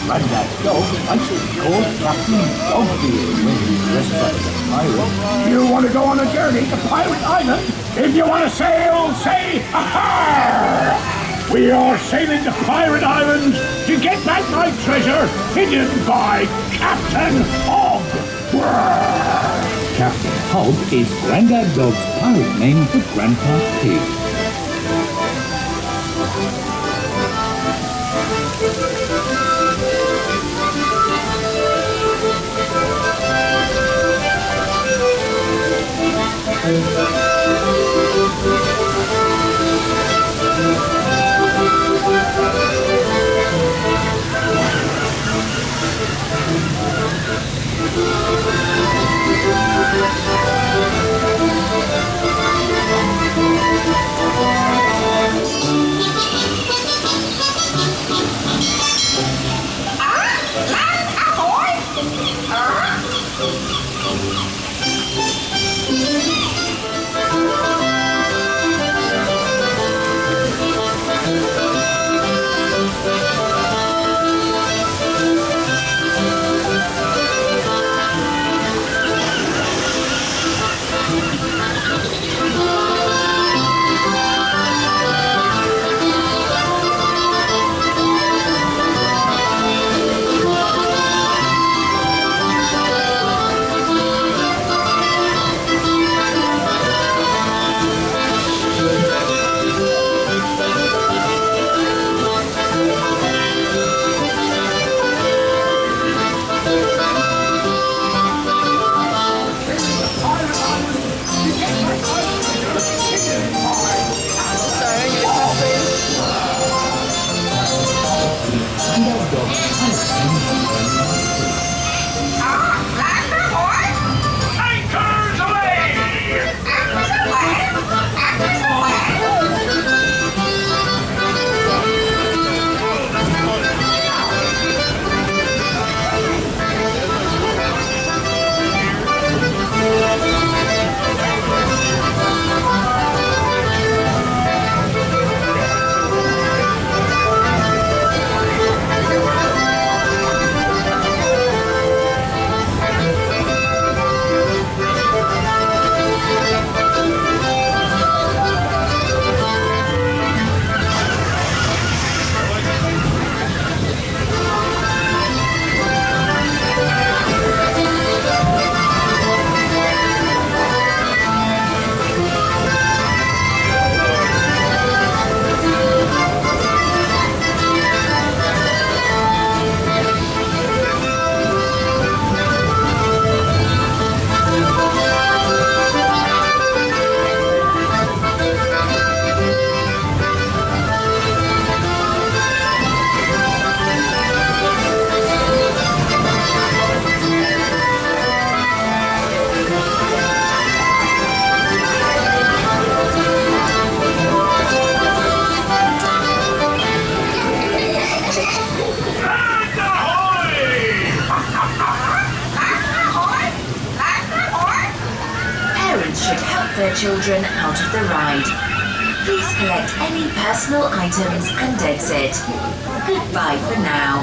Granddad's dog likes to be called Captain Dogbeard when he's dressed up as a pirate. You want to go on a journey to Pirate Island? If you want to sail, say aha! We are sailing to Pirate Island to get back my treasure hidden by Captain Hog. Captain Hog is Grandad Dog's pirate name for Grandpa Pig. Should help their children out of the ride. Please collect any personal items and exit. Goodbye for now.